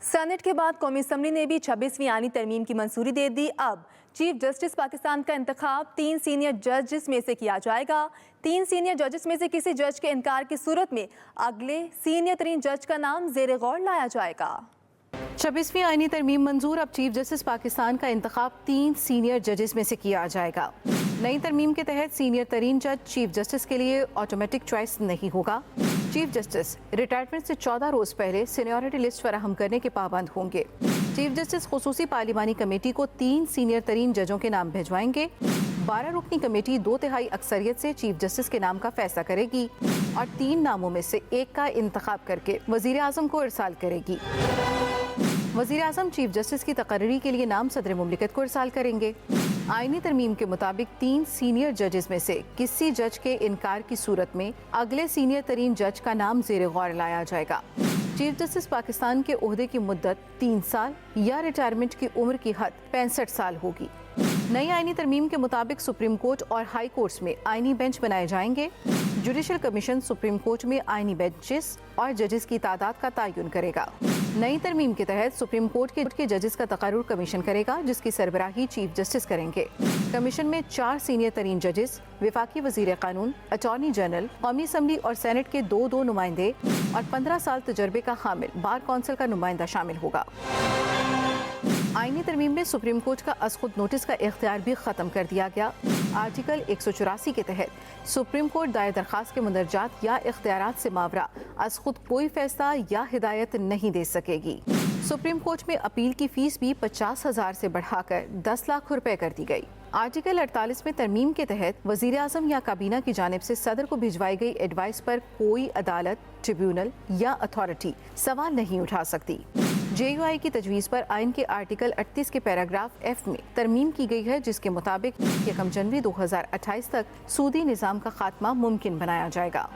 Saint کے بعد قومی اسمبلی نے بھی 26ویں آئینی ترمیم کی منظوری دے دی۔ اب چیف جسٹس پاکستان کا انتخاب 3 سینئر ججز میں سے کیا جائے گا۔ 3 سینئر ججز میں سے کسی جج کے انکار کی صورت میں اگلے سینئر ترین جج کا نام زیر غور لایا جائے گا۔ 26ویں آئینی ترمیم منظور۔ اب چیف جسٹس پاکستان کا انتخاب 3 سینئر ججز میں سے کیا جائے گا۔ نئی ترمیم کے تحت سینئر ترین جج چیف جسٹس کے لیے آٹومیٹک چوائس نہیں ہوگا۔ چیف جسٹس ریٹائرمنٹ سے 14 روز پہلے سینیورٹی لسٹ فراہم کرنے کے پابند ہوں گے۔ چیف جسٹس خصوصی پارلیمانی کمیٹی کو 3 سینئر ترین ججوں کے نام بھیجوائیں گے۔ 12 رکنی کمیٹی 2/3 اکثریت سے چیف جسٹس کے نام کا فیصلہ کرے گی اور 3 ناموں میں سے ایک کا انتخاب کر کے وزیر اعظم کو ارسال کرے گی۔ وزیر اعظم چیف جسٹس کی تقرری کے لیے نام صدر مملکت کو ارسال کریں گے۔ آئینی ترمیم کے مطابق 3 سینئر ججز میں سے کسی جج کے انکار کی صورت میں اگلے سینئر ترین جج کا نام زیر غور لایا جائے گا۔ چیف جسٹس پاکستان کے عہدے کی مدت 3 سال یا ریٹائرمنٹ کی عمر کی حد 65 سال ہوگی۔ نئی آئینی ترمیم کے مطابق سپریم کورٹ اور ہائی کورٹس میں آئینی بینچ بنائے جائیں گے۔ جوڈیشل کمیشن سپریم کورٹ میں آئینی بینچز اور ججز کی تعداد کا تعین کرے گا۔ نئی ترمیم کے تحت سپریم کورٹ کے ججز کا تقرر کمیشن کرے گا، جس کی سربراہی چیف جسٹس کریں گے۔ کمیشن میں 4 سینئر ترین ججز، وفاقی وزیر قانون، اٹارنی جنرل، قومی اسمبلی اور سینٹ کے 2 نمائندے اور 15 سال تجربے کا حامل بار کونسل کا نمائندہ شامل ہوگا۔ آئینی ترمیم میں سپریم کورٹ کا از خود نوٹس کا اختیار بھی ختم کر دیا گیا۔ آرٹیکل 184 کے تحت سپریم کورٹ دائر درخواست کے مندرجات یا اختیارات سے ماورا از خود کوئی فیصلہ یا ہدایت نہیں دے سکے گی۔ سپریم کورٹ میں اپیل کی فیس بھی 50,000 سے بڑھا کر 10 لاکھ روپے کر دی گئی۔ آرٹیکل 48 میں ترمیم کے تحت وزیر اعظم یا کابینہ کی جانب سے صدر کو بھجوائی گئی ایڈوائس پر کوئی عدالت، ٹریبیونل یا اتھارٹی سوال نہیں اٹھا سکتی۔ جے یو آئی کی تجویز پر آئین کے آرٹیکل 38 کے پیراگراف F میں ترمیم کی گئی ہے، جس کے مطابق 1 جنوری 2028 تک سودی نظام کا خاتمہ ممکن بنایا جائے گا۔